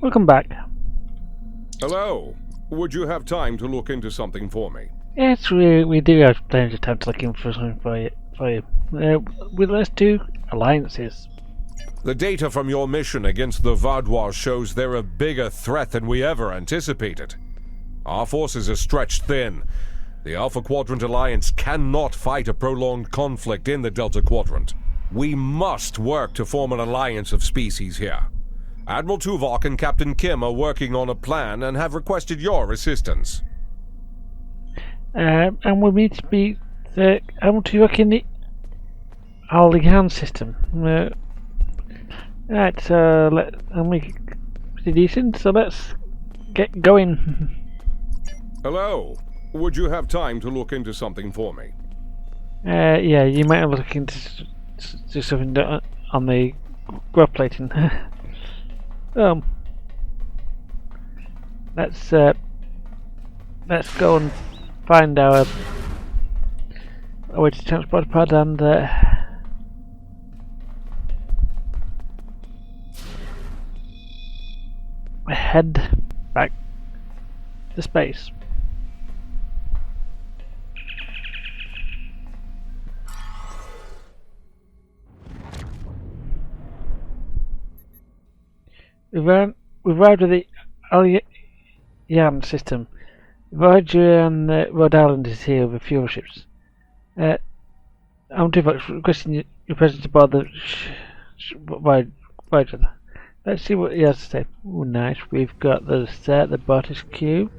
Welcome back. Hello. Would you have time to look into something for me? Yes, we do have plenty of time to look in for something for you. Let's do alliances. The data from your mission against the Vaadwaur shows they're a bigger threat than we ever anticipated. Our forces are stretched thin. The Alpha Quadrant Alliance cannot fight a prolonged conflict in the Delta Quadrant. We must work to form an alliance of species here. Admiral Tuvok and Captain Kim are working on a plan and have requested your assistance. And we need to be able to work in the Alliance system. Right, so and we pretty decent. So let's get going. Hello. Would you have time to look into something for me? Yeah, you might have looked into do something on the growth plating. Let's go and find our way to transport pod and head back to space. We've arrived at the Alliance system. Voyager and Rhode Island is here with fuel ships. I'm requesting your presence aboard the Voyager. Let's see what he has to say. Oh, nice. We've got the Bartis Cube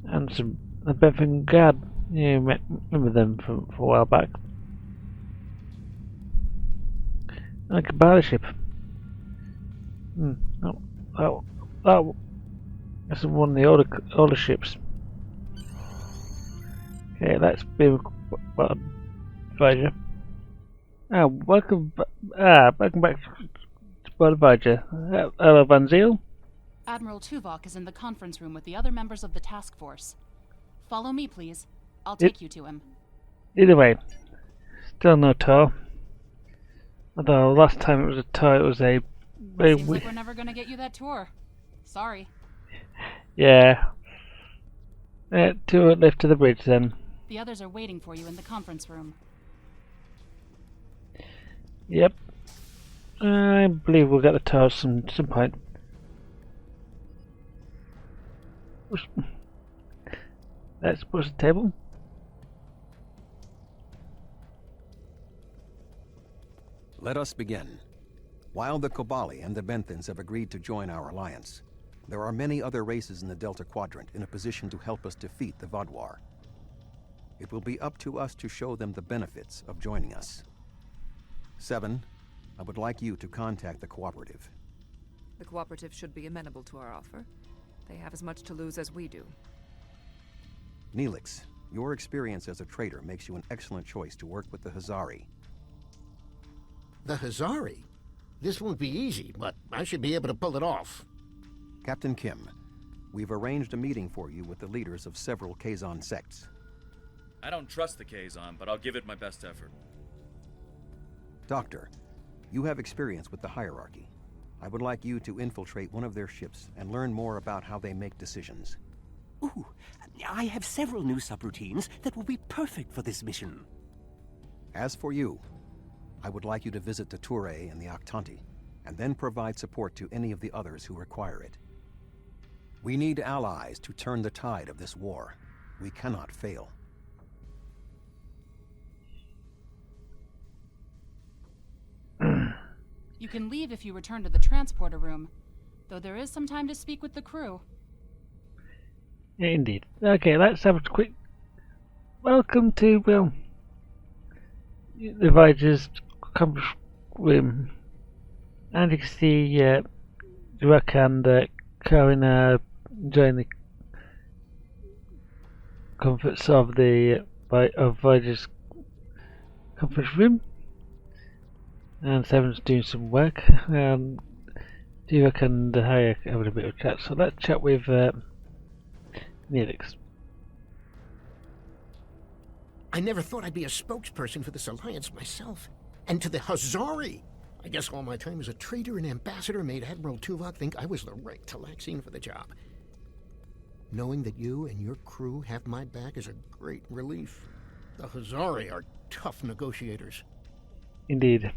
and some the Bentham Guard. You remember them from a while back. Like a battleship. That's one of the older ships. Okay, let's be Voyager. Welcome back to Voyager. Hello, Van Ziel. Admiral Tuvok is in the conference room with the other members of the task force. Follow me, please. I'll take you to him. Either way, still no tour. Although last time it was a tour, it was a... Seems like we're never gonna get you that tour. Sorry. Yeah. To lift to the bridge then. The others are waiting for you in the conference room. Yep. I believe we'll get the tour some point. Let's push the table. Let us begin. While the Kobali and the Benthans have agreed to join our alliance, there are many other races in the Delta Quadrant in a position to help us defeat the Vaadwaur. It will be up to us to show them the benefits of joining us. 7, I would like you to contact the Cooperative. The Cooperative should be amenable to our offer. They have as much to lose as we do. Neelix, your experience as a trader makes you an excellent choice to work with the Hazari. The Hazari? This won't be easy, but I should be able to pull it off. Captain Kim, we've arranged a meeting for you with the leaders of several Kazon sects. I don't trust the Kazon, but I'll give it my best effort. Doctor, you have experience with the hierarchy. I would like you to infiltrate one of their ships and learn more about how they make decisions. Ooh, I have several new subroutines that will be perfect for this mission. As for you, I would like you to visit the Touré and the Octanti, and then provide support to any of the others who require it. We need allies to turn the tide of this war. We cannot fail. You can leave if you return to the transporter room, though there is some time to speak with the crew. Yeah, indeed. Okay, let's have a quick welcome to the Voyager's conference room. And you can see Dweck and Karin enjoying the comforts of the Voyager's conference room. And Seven's doing some work. Dweck and Hayek having a bit of a chat. So let's chat with Neelix. I never thought I'd be a spokesperson for this alliance myself. And to the Hazari! I guess all my time as a trader and ambassador made Admiral Tuvok think I was the right Talaxian for the job. Knowing that you and your crew have my back is a great relief. The Hazari are tough negotiators. Indeed.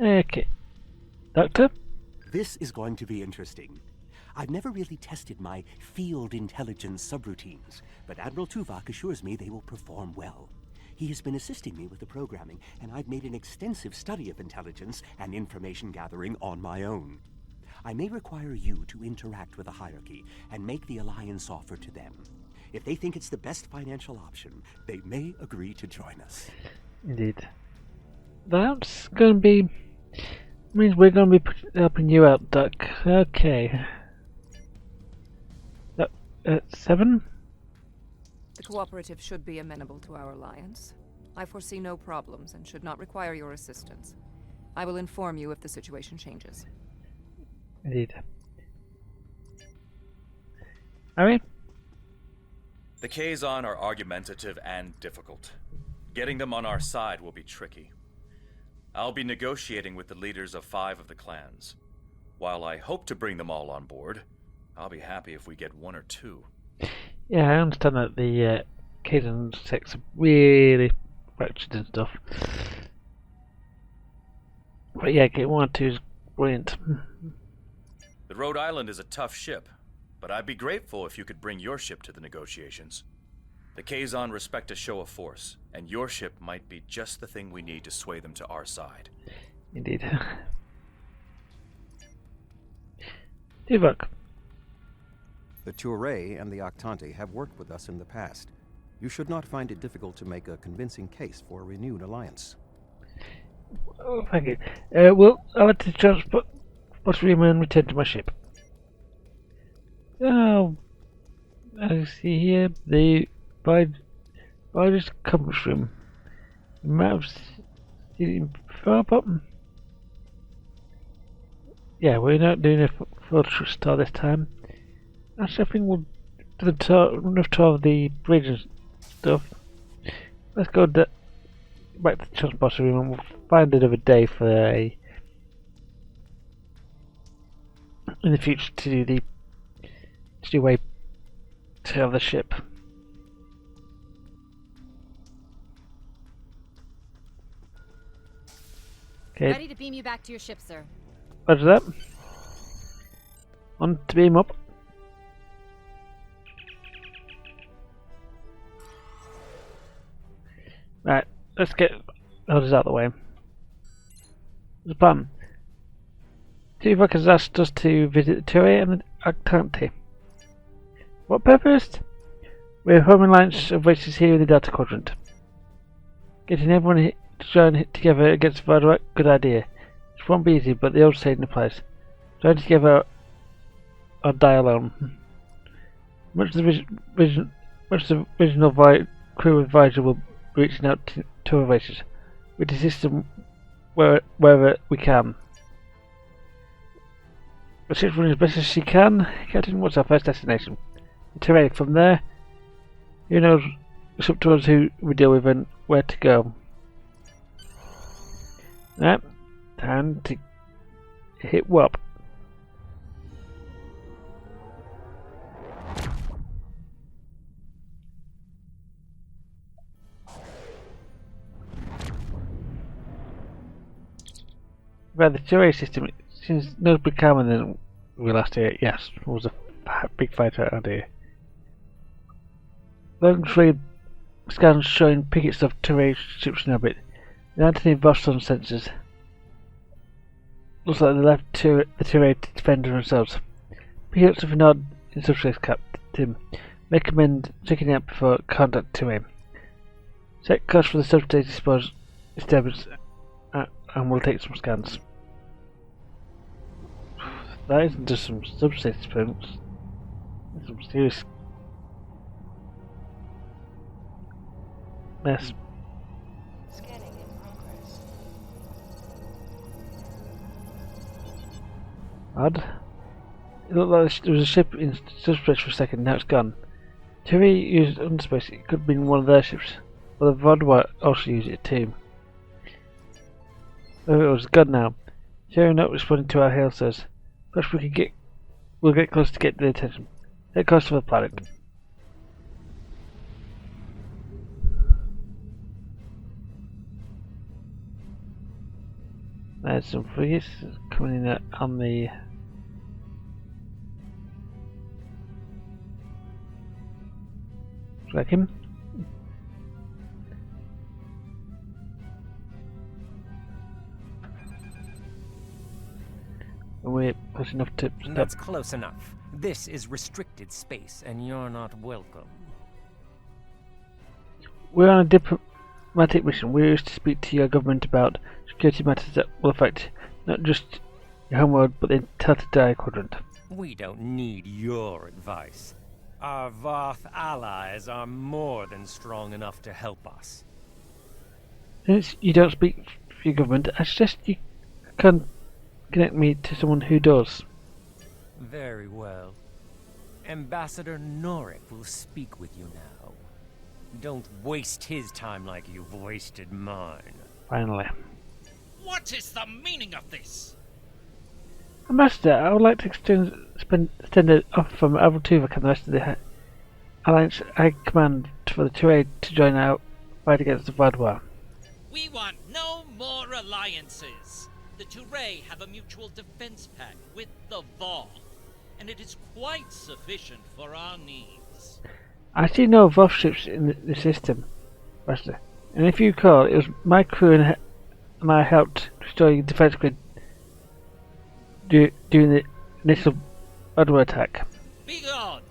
Okay. Doctor? This is going to be interesting. I've never really tested my field intelligence subroutines, but Admiral Tuvok assures me they will perform well. He has been assisting me with the programming, and I've made an extensive study of intelligence and information gathering on my own. I may require you to interact with the hierarchy and make the Alliance offer to them. If they think it's the best financial option, they may agree to join us. Indeed. That's going to be... means we're going to be helping you out, Duck. Okay. 7? The cooperative should be amenable to our alliance. I foresee no problems and should not require your assistance. I will inform you if the situation changes. Indeed. Harry? The Kazon are argumentative and difficult. Getting them on our side will be tricky. I'll be negotiating with the leaders of 5 of the clans. While I hope to bring them all on board, I'll be happy if we get 1 or 2. Yeah, I understand that the Kazon sects are really fractured and stuff. But yeah, get 1 or 2 is brilliant. The Rhode Island is a tough ship, but I'd be grateful if you could bring your ship to the negotiations. The Kazon respect a show of force, and your ship might be just the thing we need to sway them to our side. Indeed. Tuvok. The Touré and the Octante have worked with us in the past. You should not find it difficult to make a convincing case for a renewed alliance. Oh, thank you. Well, I'll let the transport room and return to my ship. Oh, I see here the Vaadwaur's conference room. You might have seen it before, but yeah, we're not doing a photo store this time. Actually, I think we'll do the tour of the bridge and stuff. Let's go back to the transport room and we'll find another day for in the future to do the way to the ship. Okay. Ready to beam you back to your ship, sir. Roger that. On to beam up. Right, let's get others out of the way. There's a plan. Tuvok has asked us to visit the Touré and the Octante. What purpose? We're forming alliance of races here in the Delta Quadrant. Getting everyone to join together against Vaadwaur, good idea. It won't be easy, but the old saying applies. Join together or die alone. Much of the original crew of Voyager will be reaching out to our races. We assist them wherever we can. The ship's running as best as she can. Captain, what's our first destination? The Touré. From there, who knows? It's up to us who we deal with and where to go. Right, time to hit warp. Well, the Touré system seems notably calmer than we last heard. Yes, it was a big fighter out here. Long trade scans showing pickets of Touré ships in orbit. The anti-Voston sensors. Looks like they left the Touré to defend themselves. Pickets of an odd in subspace, Captain. Recommend checking out before contact Touré. Set course for the subspace established and we'll take some scans. That isn't just some subspace experiments. It's some serious mess. Scanning in progress. Odd. It looked like there was a ship in subspace for a second, now it's gone. Touré used underspace, it could have been one of their ships. But the Vaadwaur also used it too. Whether it was gone now. Sharing not responding to our hail says. Perhaps we'll get close to get their attention. Head close to the planet. There's some frigates coming in on the track him. And we're close enough to stop. That's close enough. This is restricted space, and you're not welcome. We're on a diplomatic mission. We wish to speak to your government about security matters that will affect not just your homeworld, but the entire quadrant. We don't need your advice. Our Voth allies are more than strong enough to help us. Since you don't speak for your government, I suggest you can connect me to someone who does. Very well. Ambassador Norik will speak with you now. Don't waste his time like you've wasted mine. Finally. What is the meaning of this? Ambassador, I would like to extend an offer from Vaadwaur and the rest of the Alliance High Command for the Turay to join our fight against the Vaadwaur. We want no more alliances. The Turay have a mutual defense pact with the Vaadwaur, and it is quite sufficient for our needs. I see no Voth ships in the system, Ambassador. And if you recall, it was my crew and I helped restore the defense grid during the initial Vaadwaur attack. Begone!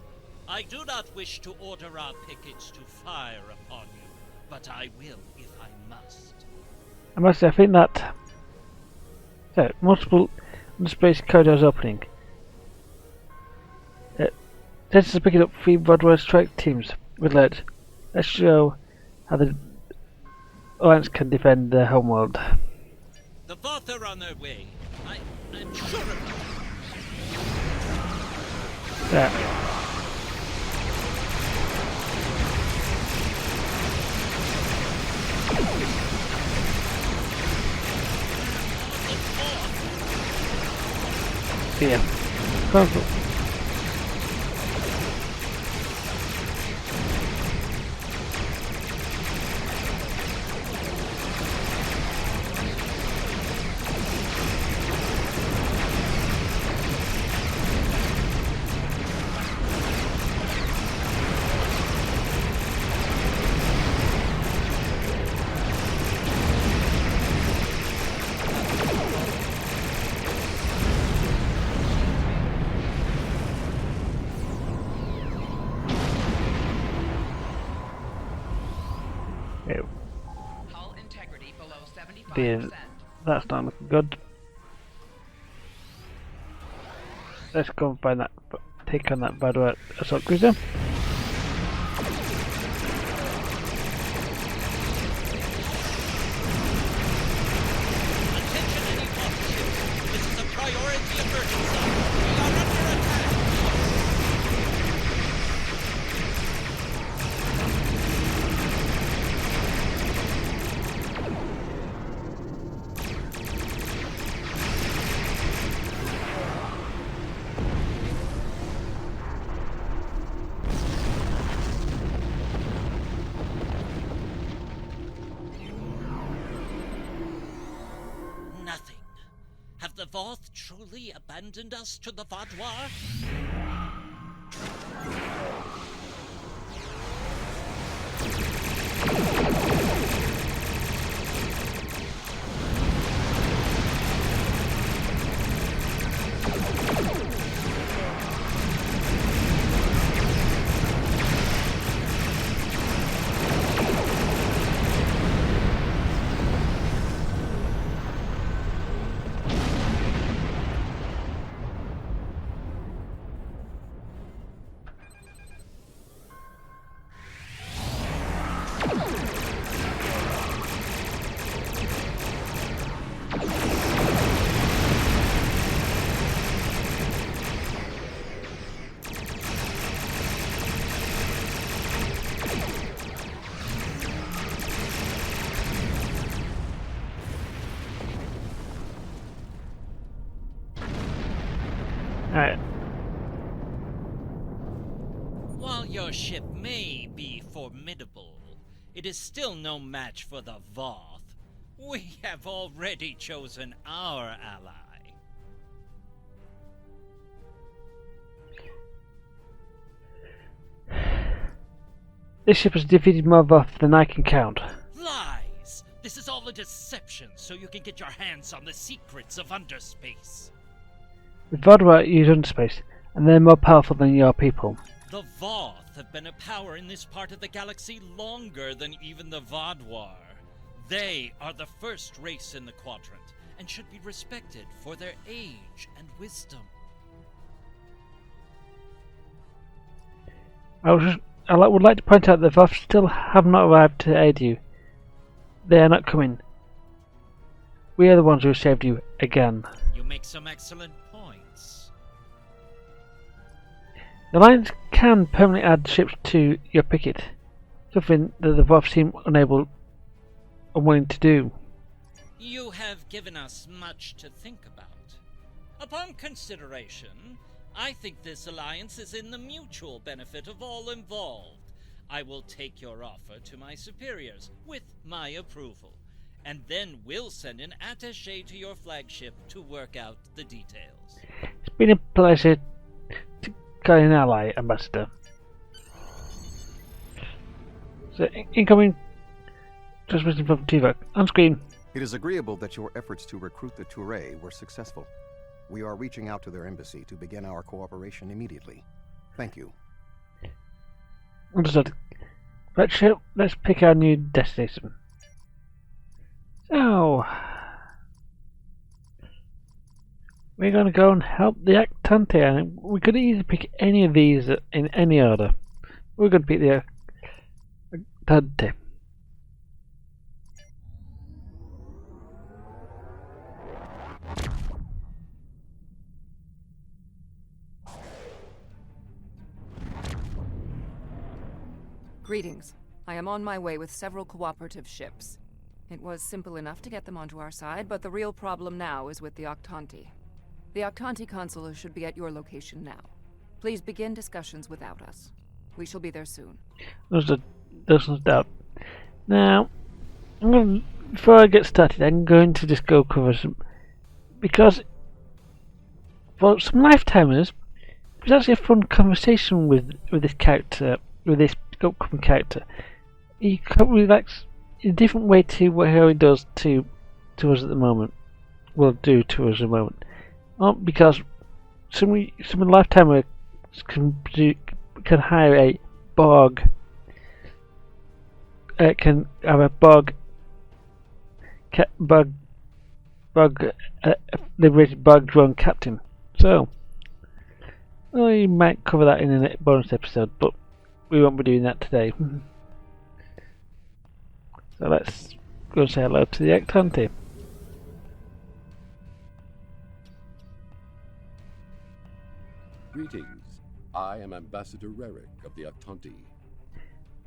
I do not wish to order our pickets to fire upon you, but I will if I must. Ambassador, I think that multiple space corridors opening. Tensors are picking up 3 Vaadwaur strike teams with alert. Let's show how the Alliance can defend their homeworld. The Voth are on their way. I'm sure of it. Yeah. Yeah. Perfect. Hull integrity below 75%. Yeah, that's not looking good. Let's go and find that, take on that Vaadwaur assault cruiser. Attention any Voth ships. This is a priority emergency. We are under attack. Nothing. Have the Voth truly abandoned us to the Vaadwaur? Alright. While your ship may be formidable, it is still no match for the Voth. We have already chosen our ally. This ship has defeated more Voth than I can count. Lies! This is all a deception so you can get your hands on the secrets of underspace. The Vaadwaur use underspace, and they're more powerful than your people. The Voth have been a power in this part of the galaxy longer than even the Vaadwaur. They are the first race in the quadrant, and should be respected for their age and wisdom. I would like to point out that the Voth still have not arrived to aid you. They are not coming. We are the ones who saved you again. You make some excellent points. The Alliance can permanently add ships to your picket, something that the Voth seem unwilling to do. You have given us much to think about. Upon consideration, I think this alliance is in the mutual benefit of all involved. I will take your offer to my superiors with my approval, and then we'll send an attaché to your flagship to work out the details. It's been a pleasure to call an ally, Ambassador. So, incoming transmission from Tuvok. On screen. It is agreeable that your efforts to recruit the Touré were successful. We are reaching out to their embassy to begin our cooperation immediately. Thank you. Understood. Let's pick our new destination. So, we're going to go and help the Actante, and we could easily pick any of these in any order. We're going to pick the Actante. Greetings. I am on my way with several cooperative ships. It was simple enough to get them onto our side, but the real problem now is with the Actante. The Actante consul should be at your location now. Please begin discussions without us. We shall be there soon. There's no doubt. Now, before I get started, I'm going to just go cover some, because for some lifetimers, it was actually a fun conversation with this character, with this upcoming character. He reacts in a different way to how he does to us at the moment. Will do to us at the moment. Because some lifetimer can hire a Borg. Can have a liberated Borg drone captain. So, we might cover that in a bonus episode, but we won't be doing that today. So let's go say hello to the Actante. Greetings. I am Ambassador Rerick of the Actante.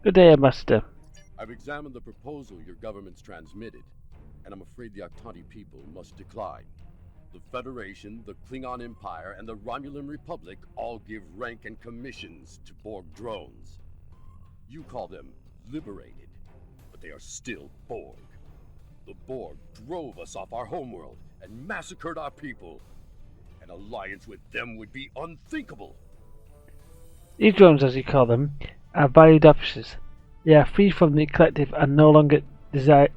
Good day, Ambassador. I've examined the proposal your government's transmitted, and I'm afraid the Actante people must decline. The Federation, the Klingon Empire, and the Romulan Republic all give rank and commissions to Borg drones. You call them liberated, but they are still Borg. The Borg drove us off our homeworld and massacred our people. An alliance with them would be unthinkable. These drones, as you call them, are valued officers. They are free from the collective and no longer desire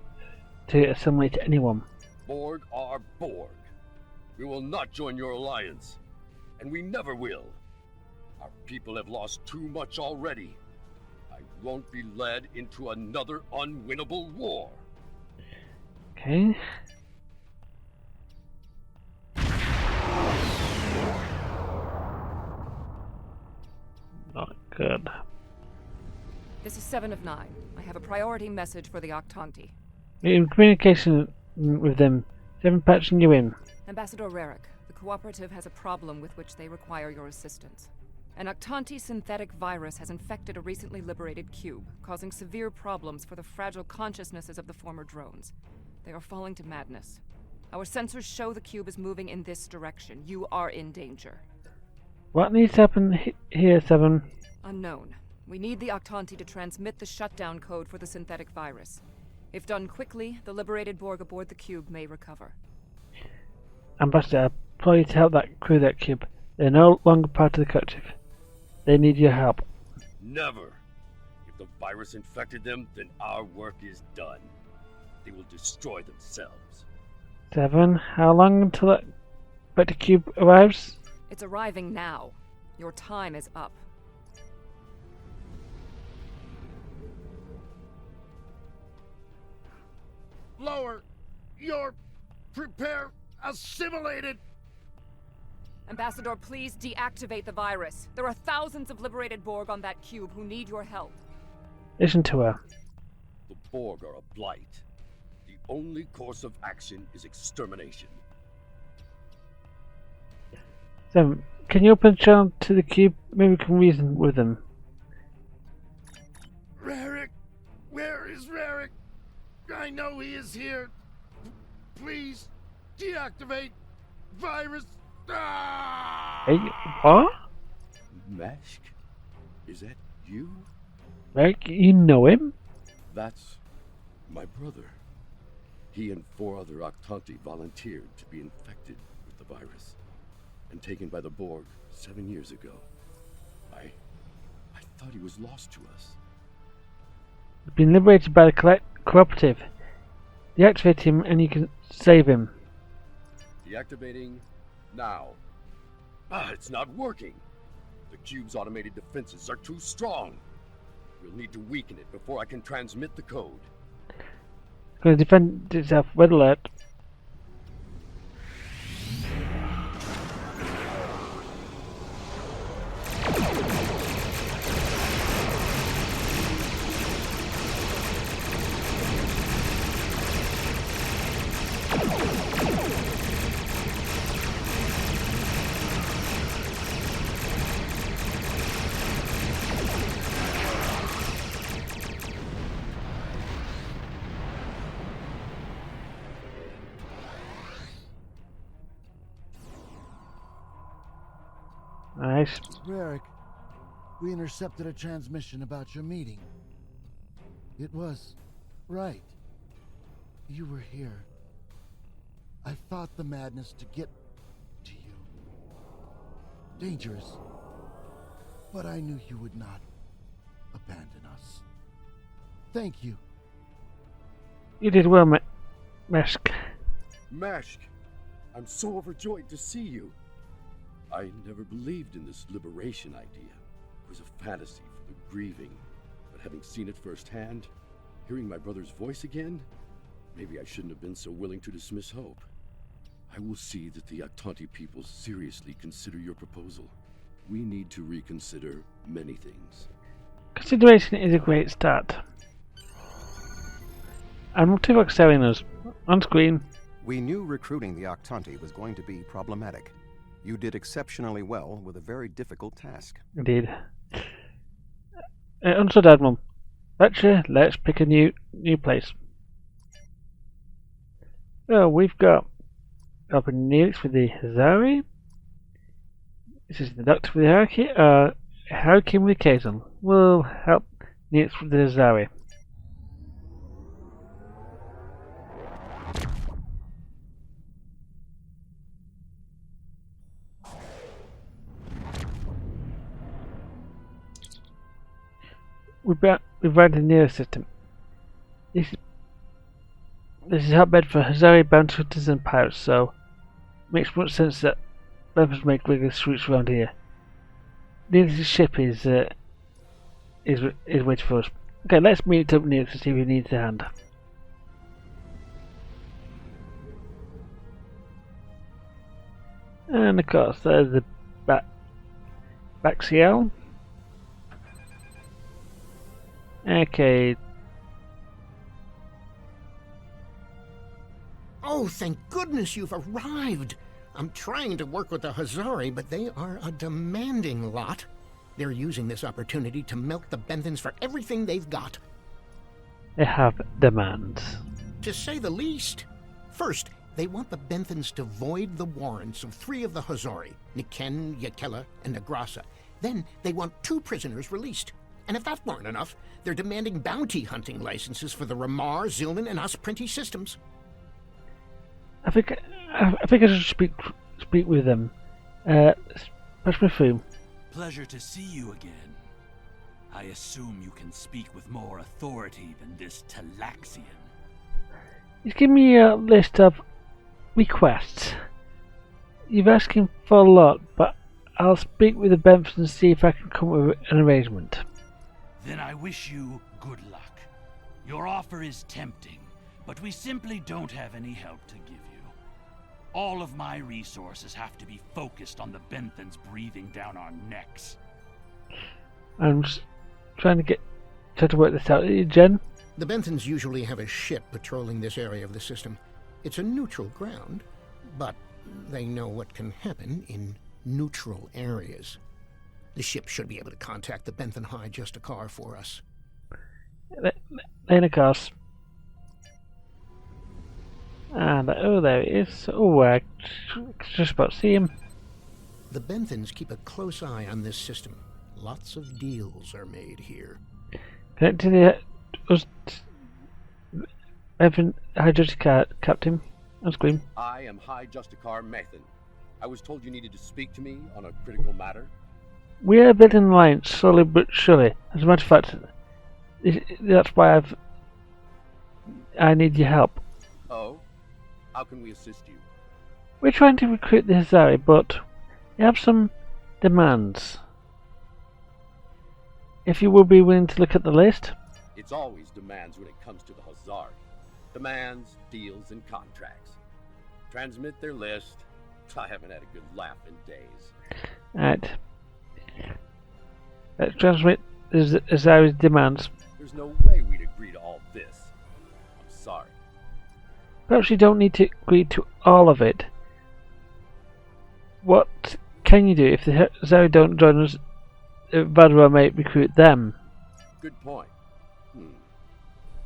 to assimilate anyone. Borg are Borg. We will not join your alliance, and we never will. Our people have lost too much already. I won't be led into another unwinnable war. Okay. Not good. This is 7 of 9. I have a priority message for the Actante. In communication with them, 7 patching you in. Ambassador Rerick, the Cooperative has a problem with which they require your assistance. An Actante synthetic virus has infected a recently liberated cube, causing severe problems for the fragile consciousnesses of the former drones. They are falling to madness. Our sensors show the cube is moving in this direction. You are in danger. What needs to happen here, Seven? Unknown. We need the Octanti to transmit the shutdown code for the synthetic virus. If done quickly, the liberated Borg aboard the cube may recover. Ambassador, I implore you to help that crew that cube. They're no longer part of the collective. They need your help. Never. If the virus infected them, then our work is done. They will destroy themselves. Seven, how long until that Vector cube arrives? It's arriving now. Your time is up. Lower! You're... prepare... assimilated! Ambassador, please deactivate the virus. There are thousands of liberated Borg on that cube who need your help. Listen to her. The Borg are a blight. The only course of action is extermination. Seven, can you open the channel to the cube? Maybe we can reason with them. Rarick! Where is Rarick? I know he is here. Please, deactivate virus. Ah! Hey, what? Meshk? Is that you? Like, you know him? That's my brother. He and 4 other Octanti volunteered to be infected with the virus and taken by the Borg 7 years ago. I thought he was lost to us. He's been liberated by the cooperative. Deactivate him and you can save him. Deactivating now. It's not working. The cube's automated defenses are too strong. We'll need to weaken it before I can transmit the code. It's going to defend itself. Red alert. Nice. Rarick, we intercepted a transmission about your meeting. It was right. You were here. I fought the madness to get to you. Dangerous. But I knew you would not abandon us. Thank you. You did well, Meshk. Meshk, I'm so overjoyed to see you. I never believed in this liberation idea. It was a fantasy for the grieving. But having seen it firsthand, hearing my brother's voice again, maybe I shouldn't have been so willing to dismiss hope. I will see that the Octanti people seriously consider your proposal. We need to reconsider many things. Consideration is a great start. Admiral Tuvok selling us. On screen. We knew recruiting the Octanti was going to be problematic. You did exceptionally well with a very difficult task. Indeed. Understood, Admiral. Let's pick a new place. So we've got open Neelix with the Hazari. This is the Doctor with the Hierarchy. Hurricane with Kazon. We'll help Neelix with the Hazari. We've run the Neelix system. This is hotbed for Hazari bounty hunters and pirates, so makes much sense that members make regular routes around here. Neelix's ship is waiting for us. Okay, let's meet up Neelix to see if he needs a hand. And of course, there's the Baxiel. Okay. Oh, thank goodness you've arrived. I'm trying to work with the Hazari, but they are a demanding lot. They're using this opportunity to milk the Benthans for everything they've got. They have demands. To say the least. First, They want the Benthans to void the warrants of 3 of the Hazari, Niken, Yakela, and Negrasa. Then they want 2 prisoners released. And if that weren't enough, they're demanding bounty hunting licenses for the Ramar, Zilman, and Osprinty systems. I think I should speak with them. Patch me through. Pleasure to see you again. I assume you can speak with more authority than this Talaxian. He's given me a list of requests. You've asked him for a lot, but I'll speak with the Benthans and see if I can come up with an arrangement. Then I wish you good luck. Your offer is tempting, but we simply don't have any help to give you. All of my resources have to be focused on the Benthans breathing down our necks. I'm just trying to work this out. Jen? The Benthans usually have a ship patrolling this area of the system. It's a neutral ground, but they know what can happen in neutral areas. The ship should be able to contact the Benthan High Justicar for us. Then of course. And oh, there it is. Oh, I just about to see him. The Benthans keep a close eye on this system. Lots of deals are made here. Connect to the Bentham High Justicar Captain on screen. I am High Justicar Mathan. I was told you needed to speak to me on a critical matter. We are building an alliance slowly but surely. As a matter of fact, that's why I need your help. Oh? How can we assist you? We're trying to recruit the Hazari, but we have some demands. If you would be willing to look at the list. It's always demands when it comes to the Hazari. Demands, deals, and contracts. Transmit their list. I haven't had a good laugh in days. Right. Let's transmit the Hazari's demands. There's no way we'd agree to all this. I'm sorry. Perhaps you don't need to agree to all of it. What can you do if the Hazari don't join us? Vaadwaur may recruit them. Good point.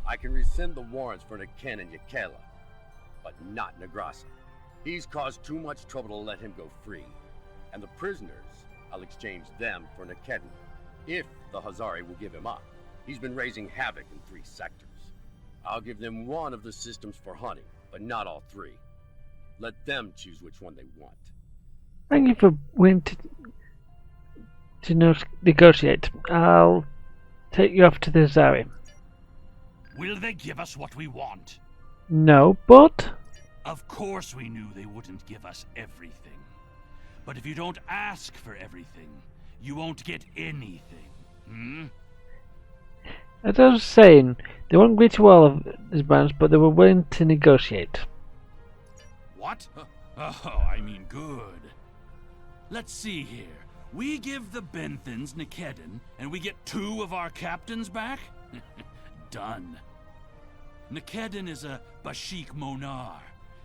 I can rescind the warrants for Niken and Yakela, but not Negrasa. He's caused too much trouble to let him go free. And the prisoners, I'll exchange them for Nikedin, if the Hazari will give him up. He's been raising havoc in 3 sectors. I'll give them 1 of the systems for hunting, but not all 3. Let them choose which one they want. Thank you for willing to negotiate. I'll take you off to the Hazari. Will they give us what we want? No, but... Of course we knew they wouldn't give us everything. But if you don't ask for everything, you won't get anything. As I was saying, they won't agree to all of these bands, but they were willing to negotiate. What? Oh, I mean good. Let's see here. We give the Benthans Nikedin, and we get 2 of our captains back? Done. Nikedin is a Bashik Monar.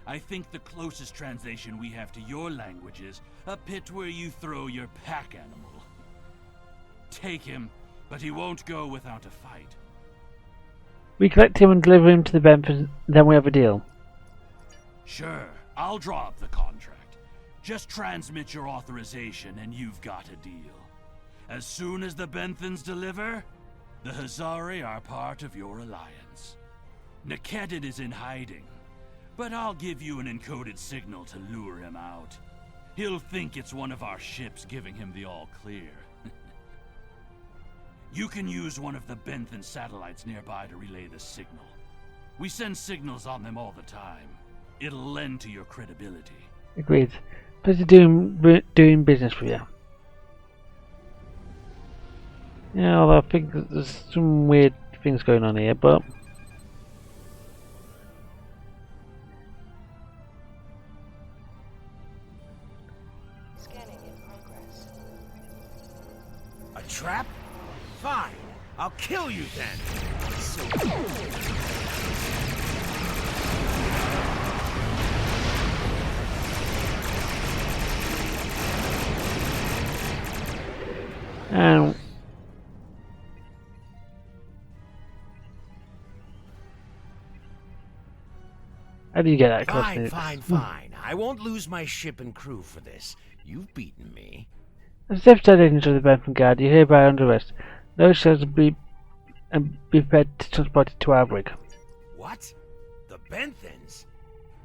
I think the closest translation we have to your language is a pit where you throw your pack animal. Take him, but he won't go without a fight. We collect him and deliver him to the Benthans, then we have a deal. Sure, I'll draw up the contract. Just transmit your authorization and you've got a deal. As soon as the Benthans deliver, the Hazari are part of your alliance. Nikedin is in hiding, but I'll give you an encoded signal to lure him out. He'll think it's one of our ships giving him the all-clear. You can use one of the Benthan satellites nearby to relay the signal. We send signals on them all the time. It'll lend to your credibility. Agreed. Pleasure doing business with you. Yeah, although I think there's some weird things going on here, but... Scanning in progress. A trap? Fine. I'll kill you then. And How do you get that close? Fine. I won't lose my ship and crew for this. You've beaten me. As deputy agent of the Bentham Guard, you hereby under arrest. Those shells be prepared to transport it to our brig. What? The Benthans?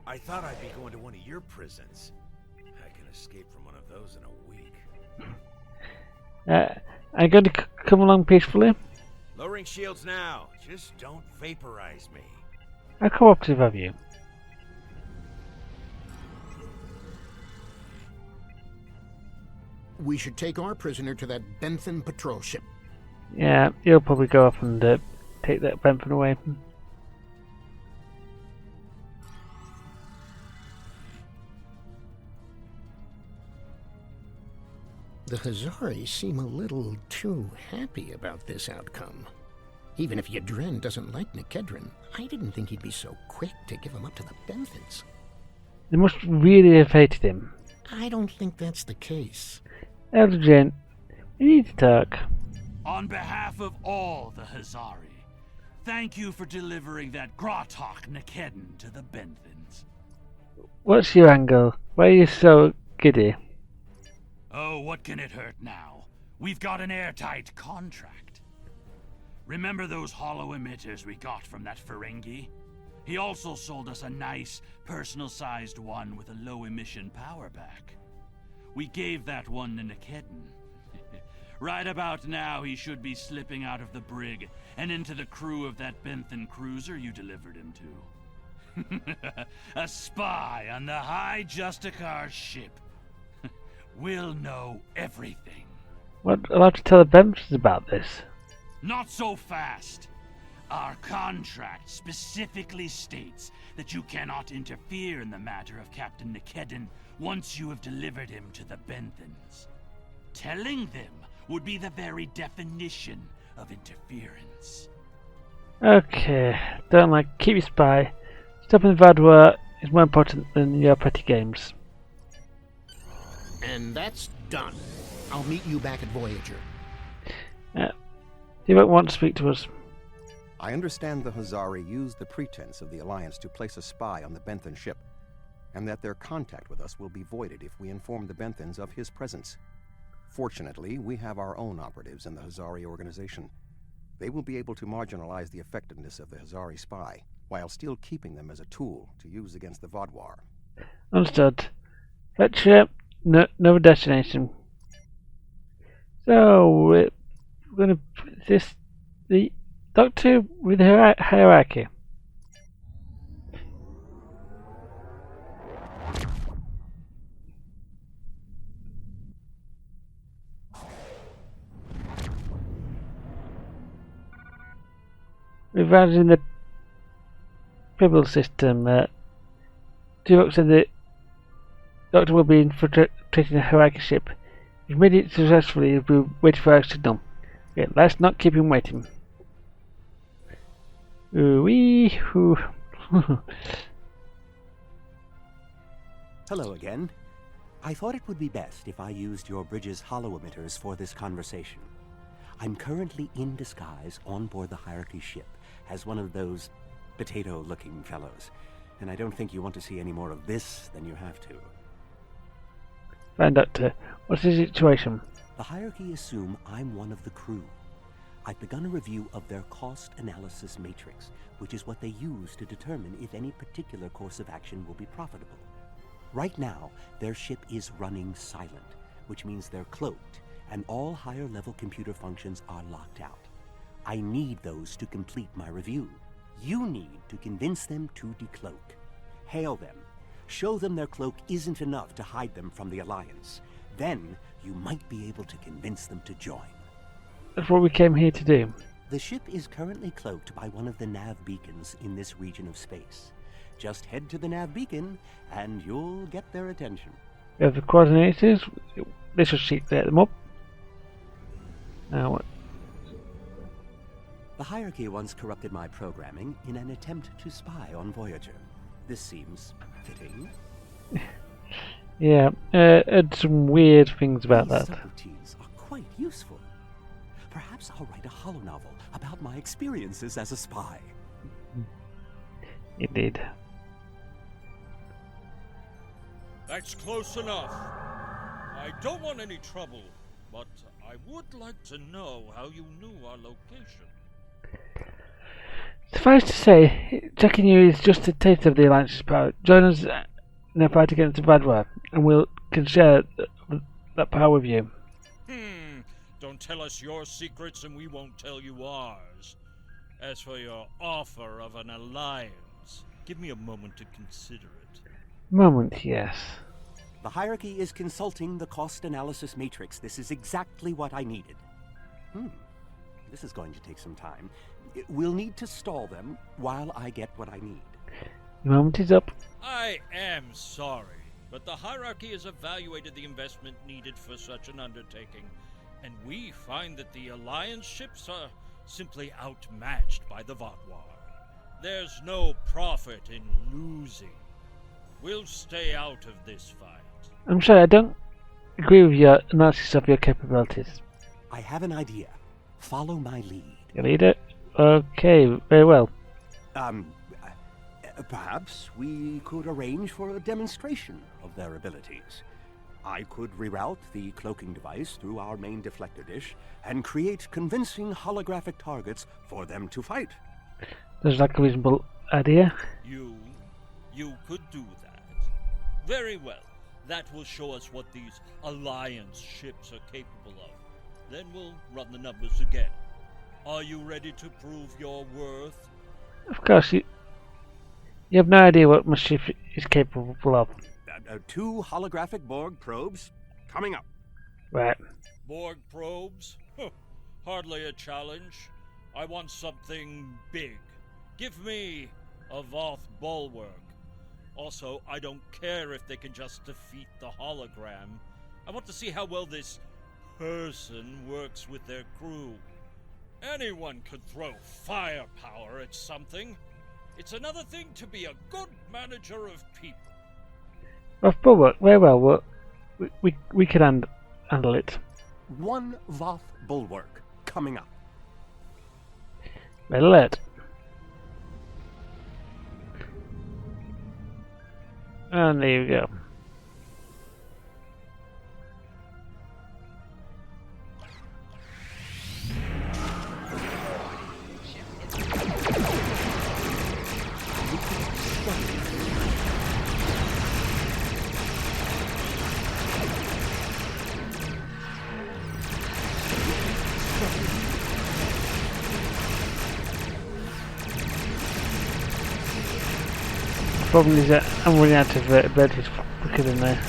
I thought I'd be going to one of your prisons. I can escape from one of those in a week. Are you going to come along peacefully? Lowering shields now. Just don't vaporize me. How cooperative of you? We should take our prisoner to that Bentham patrol ship. Yeah, you'll probably go up and take that Bentham away. The Hazari seem a little too happy about this outcome. Even if Yadren doesn't like Nikedren, I didn't think he'd be so quick to give him up to the Benthans. They must really have hated him. I don't think that's the case. Elder Jane, we need to talk. On behalf of all the Hazari, thank you for delivering that Gratok Nikedden to the Benthans. What's your angle? Why are you so giddy? Oh, what can it hurt now? We've got an airtight contract. Remember those hollow emitters we got from that Ferengi? He also sold us a nice, personal-sized one with a low-emission power pack. We gave that one to Nikedden. Right about now, he should be slipping out of the brig and into the crew of that Benthan cruiser you delivered him to. A spy on the High Justicar's ship. We'll know everything. What allowed to tell the Benthans about this? Not so fast. Our contract specifically states that you cannot interfere in the matter of Captain Nikedden once you have delivered him to the Benthans. Telling them would be the very definition of interference. Okay, don't like keep your spy. Stopping the Vaadwaur is more important than your petty games. And that's done. I'll meet you back at Voyager. You won't want to speak to us. I understand the Hazari used the pretense of the Alliance to place a spy on the Benthan ship, and that their contact with us will be voided if we inform the Benthans of his presence. Fortunately, we have our own operatives in the Hazari organization. They will be able to marginalize the effectiveness of the Hazari spy, while still keeping them as a tool to use against the Vaadwaur. Understood. Fletcher, no destination. So, we're going to put this the Doctor with the hierarchy. Revising the Pibble system. Tuvok said the Doctor will be infiltrating the hierarchy ship. If made it successfully, he'll be waiting for our signal. Okay, let's not keep him waiting. Ooh-wee. Ooh. Hello again. I thought it would be best if I used your bridge's hollow emitters for this conversation. I'm currently in disguise on board the hierarchy ship as one of those potato-looking fellows, and I don't think you want to see any more of this than you have to. Fine, Doctor. What's the situation? The hierarchy assume I'm one of the crew. I've begun a review of their cost analysis matrix, which is what they use to determine if any particular course of action will be profitable. Right now, their ship is running silent, which means they're cloaked, and all higher-level computer functions are locked out. I need those to complete my review. You need to convince them to decloak. Hail them. Show them their cloak isn't enough to hide them from the Alliance. Then, you might be able to convince them to join. That's what we came here to do. The ship is currently cloaked by one of the nav beacons in this region of space. Just head to the nav beacon, and you'll get their attention. We have the coordinators. This will set them up. Now what? The hierarchy once corrupted my programming in an attempt to spy on Voyager. This seems fitting. Yeah, heard some weird things about These that. subroutines are quite useful. Perhaps I'll write a holonovel about my experiences as a spy. Indeed. That's close enough. I don't want any trouble, but I would like to know how you knew our location. Suffice to say, checking you is just a taste of the Alliance's power. Join us in a fight against the Vaadwaur, and we can share that power with you. Don't tell us your secrets and we won't tell you ours. As for your offer of an alliance, give me a moment to consider it. Moment, yes. The hierarchy is consulting the cost analysis matrix. This is exactly what I needed. This is going to take some time. We'll need to stall them while I get what I need. The moment is up. I am sorry, but the hierarchy has evaluated the investment needed for such an undertaking, and we find that the Alliance ships are simply outmatched by the Vaadwaur. There's no profit in losing. We'll stay out of this fight. I'm sorry, I don't agree with your analysis of your capabilities. I have an idea. Follow my lead. You lead it? Okay, very well. Perhaps we could arrange for a demonstration of their abilities. I could reroute the cloaking device through our main deflector dish and create convincing holographic targets for them to fight. That's like a reasonable idea. You could do that. Very well. That will show us what these Alliance ships are capable of. Then we'll run the numbers again. Are you ready to prove your worth? Of course, you have no idea what my ship is capable of. 2 holographic Borg probes coming up. Right. Borg probes? Hardly a challenge. I want something big. Give me a Voth bulwark. Also, I don't care if they can just defeat the hologram. I want to see how well this person works with their crew. Anyone could throw firepower at something. It's another thing to be a good manager of people. Voth bulwark, very well. We can handle it. 1 Voth bulwark coming up. Red alert. And there you go. Problem is that I'm running out of abilities quicker than there.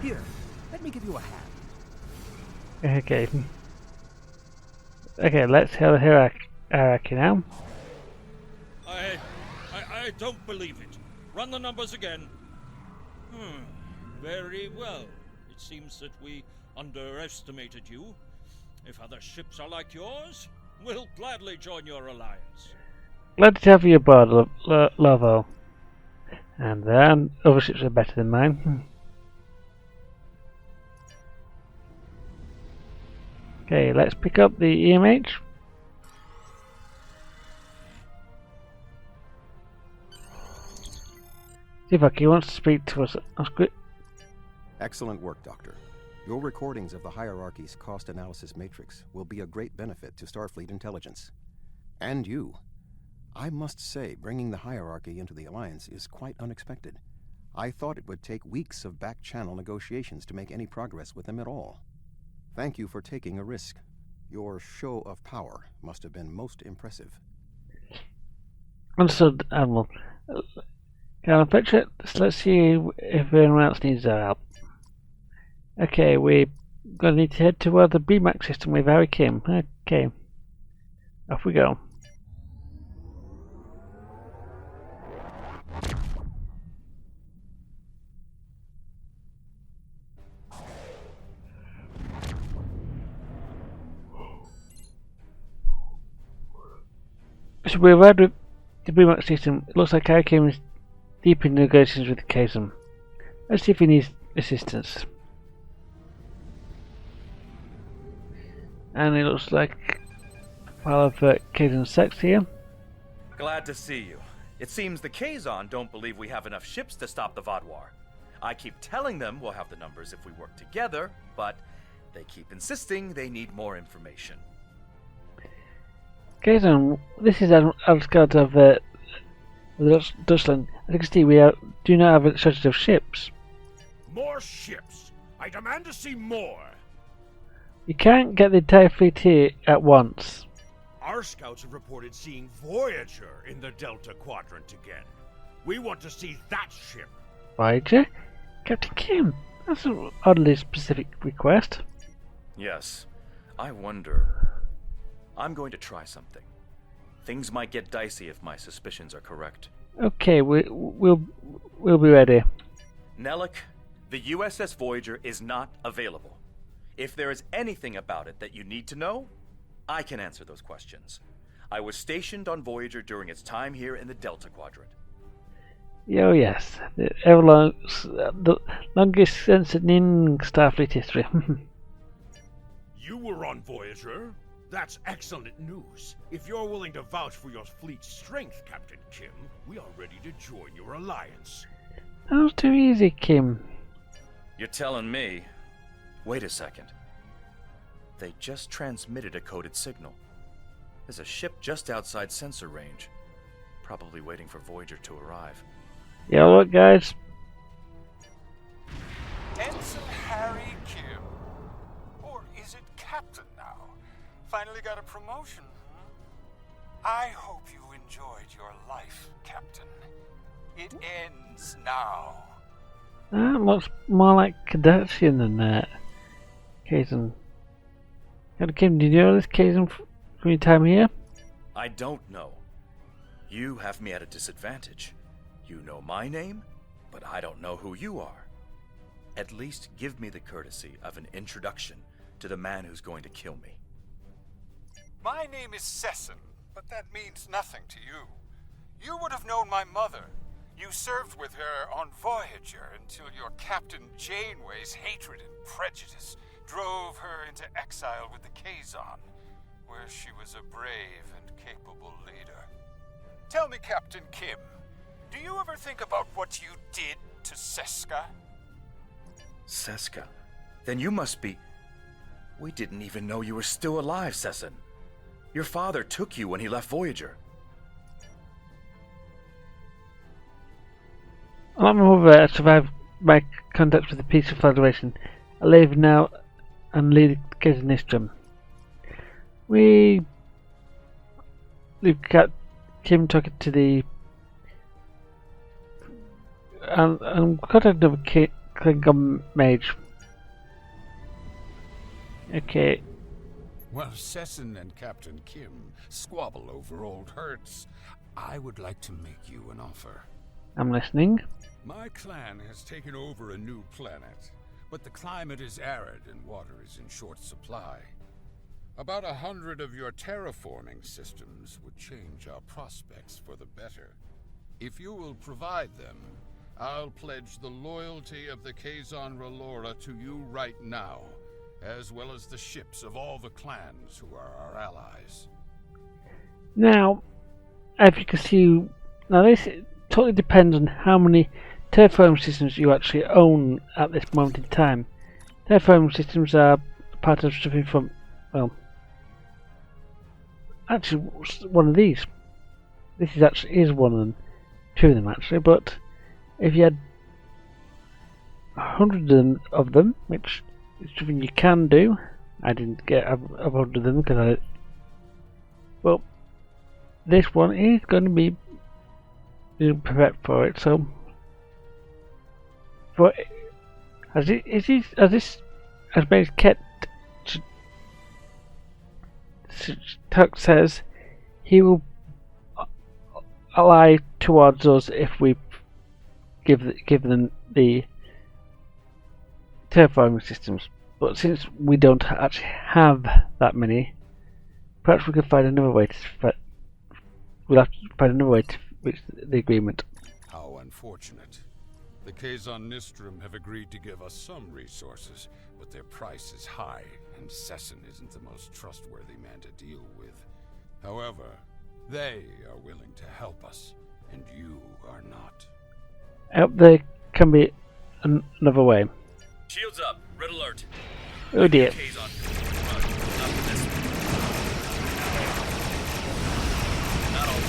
Here, let me give you a hand. Okay. Okay, let's have the hierarchy now. I don't believe it. Run the numbers again. Very well. It seems that we underestimated you. If other ships are like yours, we'll gladly join your alliance. Glad to have you aboard, Lovo. And then, other ships are better than mine. Okay, let's pick up the EMH. He wants to speak to us. Excellent work, Doctor. Your recordings of the hierarchy's cost analysis matrix will be a great benefit to Starfleet intelligence. And you. I must say, bringing the hierarchy into the Alliance is quite unexpected. I thought it would take weeks of back-channel negotiations to make any progress with them at all. Thank you for taking a risk. Your show of power must have been most impressive. Understood, Admiral. Can I picture it? Let's see if anyone else needs our help. Okay, we're going to need to head toward the BMAC system where Harry came. Okay, off we go. So we arrived at the BMAC system. It looks like Harry came is deep in negotiations with Kazan. Let's see if he needs assistance. And it looks like file for Kazan's sex here. Glad to see you. It seems the Kazon don't believe we have enough ships to stop the Vaadwaur. I keep telling them we'll have the numbers if we work together, but they keep insisting they need more information. Kazan, this is outskirts of Dustland. As you can see, we do not have a shortage of ships. More ships! I demand to see more! You can't get the entire fleet here at once. Our scouts have reported seeing Voyager in the Delta Quadrant again. We want to see that ship. Voyager? Captain Kim, that's an oddly specific request. Yes, I wonder. I'm going to try something. Things might get dicey if my suspicions are correct. Okay, we'll be ready. Nellick, the USS Voyager is not available. If there is anything about it that you need to know, I can answer those questions. I was stationed on Voyager during its time here in the Delta Quadrant. Oh yes, the longest censored in Starfleet history. You were on Voyager? That's excellent news. If you're willing to vouch for your fleet's strength, Captain Kim, we are ready to join your alliance. That was too easy, Kim. You're telling me... Wait a second. They just transmitted a coded signal. There's a ship just outside sensor range. Probably waiting for Voyager to arrive. Yeah, look guys. Ensign Harry Kim. Or is it Captain now? Finally got a promotion, huh? I hope you enjoyed your life, Captain. It ends now. That looks more like Kardashian than that. Kazan. Captain Kim, did you know this Kazan from your time here? I don't know. You have me at a disadvantage. You know my name, but I don't know who you are. At least give me the courtesy of an introduction to the man who's going to kill me. My name is Sesson, but that means nothing to you. You would have known my mother. You served with her on Voyager until your Captain Janeway's hatred and prejudice drove her into exile with the Kazon, where she was a brave and capable leader. Tell me, Captain Kim, do you ever think about what you did to Seska? Seska? Then you must be... We didn't even know you were still alive, Sesson. Your father took you when he left Voyager. Along my mother survived my contact with the Peaceful Federation. I live now and lead Kazanistrum. We got Kim talking to the and contacted with Klingon mage. Okay. While Sesson and Captain Kim squabble over old hurts, I would like to make you an offer. I'm listening. My clan has taken over a new planet, but the climate is arid and water is in short supply. About 100 of your terraforming systems would change our prospects for the better. If you will provide them, I'll pledge the loyalty of the Kazon Relora to you right now, as well as the ships of all the clans who are our allies. Now, as you can see, now this totally depends on how many terraforming systems you actually own at this moment in time. Terraforming systems are part of something from, well, actually one of these. This is one of them, two of them actually, but if you had 100 of them, which is something you can do, I didn't get 100 of them because well, this one is going to be prepared for it, so for as Ket Tuck says, he will ally towards us if we give them the terraforming systems. But since we don't actually have that many, perhaps we could find another way to we'll have to find another way to reach the agreement. How unfortunate. The Kazon Nistrum have agreed to give us some resources, but their price is high, and Sesson isn't the most trustworthy man to deal with. However, they are willing to help us, and you are not. There can be another way. Shields up. Red alert. Oh dear. Kazon. Not all.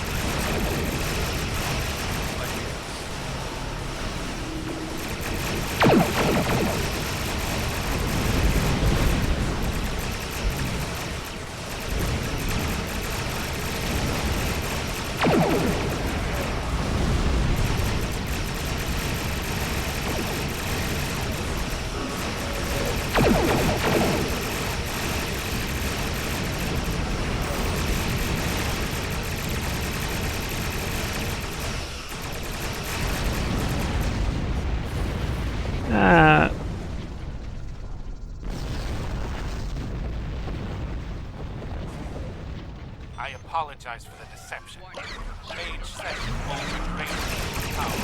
I apologize for the deception. Mage Session altered greatly power.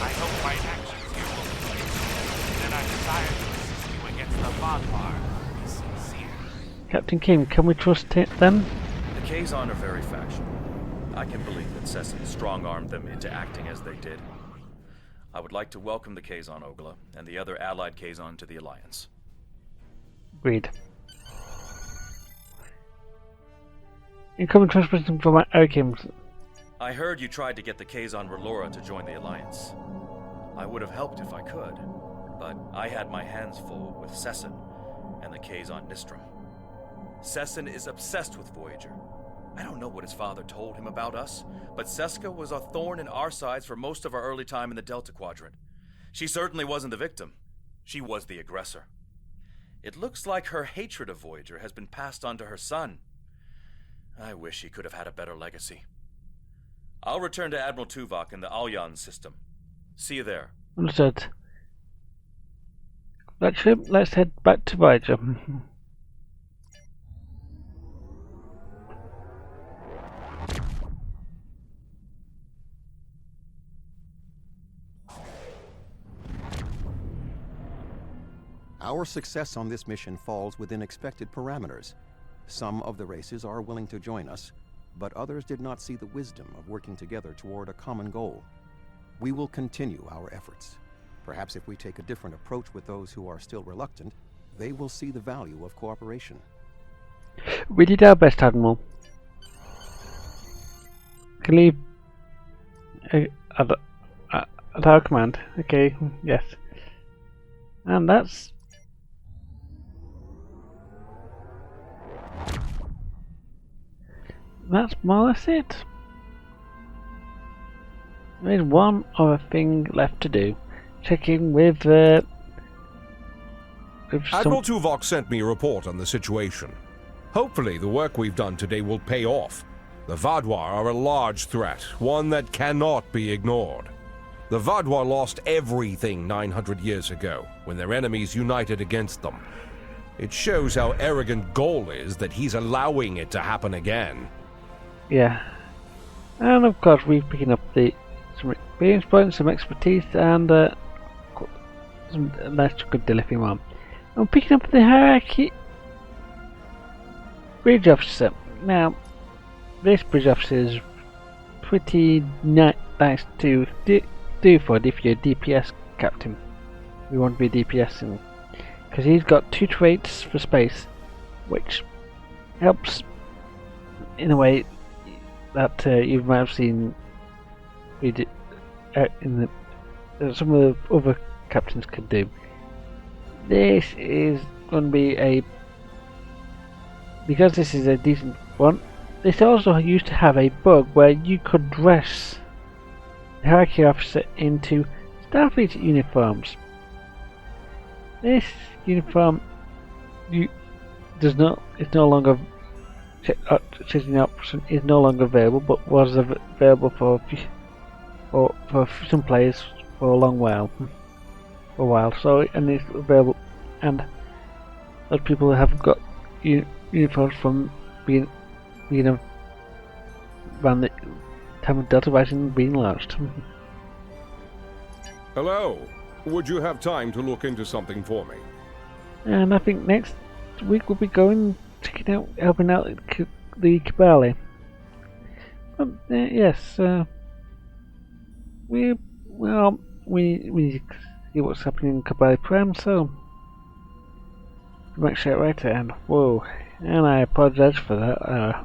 I hope my actions here will be clear, and I desire to assist you against the Vaadwaur. Be sincere. Captain Kim, can we trust them? The Kazon are very factional. I can believe that Sesson strong-armed them into acting as they did. I would like to welcome the Kazon Ogla and the other allied Kazon to the Alliance. Agreed. Incoming transmission from Kim. I heard you tried to get the Kazon Relora to join the Alliance. I would have helped if I could, but I had my hands full with Sesson and the Kazon Nistrum. Sesson is obsessed with Voyager. I don't know what his father told him about us, but Seska was a thorn in our sides for most of our early time in the Delta Quadrant. She certainly wasn't the victim. She was the aggressor. It looks like her hatred of Voyager has been passed on to her son. I wish he could have had a better legacy. I'll return to Admiral Tuvok in the Alyan system. See you there. Understood. Actually, let's head back to Voyager. Our success on this mission falls within expected parameters. Some of the races are willing to join us, but others did not see the wisdom of working together toward a common goal. We will continue our efforts. Perhaps if we take a different approach with those who are still reluctant, they will see the value of cooperation. We did our best, Admiral. Can leave at our command. Okay, yes. And that's more or less it. There's one other thing left to do. Checking with Admiral Tuvok sent me a report on the situation. Hopefully the work we've done today will pay off. The Vaadwaur are a large threat, one that cannot be ignored. The Vaadwaur lost everything 900 years ago, when their enemies united against them. It shows how arrogant Gol is that he's allowing it to happen again. Yeah. And of course we're picking up some experience points, some expertise, and some nice good delivery one. I'm picking up the hierarchy bridge officer. Now, this bridge officer is pretty nice to do for if you're a DPS captain. We want to be DPSing, because he's got 2 traits for space, which helps in a way that you might have seen in some of the other captains could do. This is going to be because this is a decent one. This also used to have a bug where you could dress the hierarchy officer into Starfleet uniforms. This uniform is no longer changing option is no longer available, but was available for some players for a while. So, and it's available, and a lot of people have got uniforms from being around the time of Delta Rising being launched. Hello. Would you have time to look into something for me? And I think next week we'll be going, checking out, helping out the Kabali. Yes, we see what's happening in Kabali Prime, so make sure it right at end. Whoa, and I apologize for that.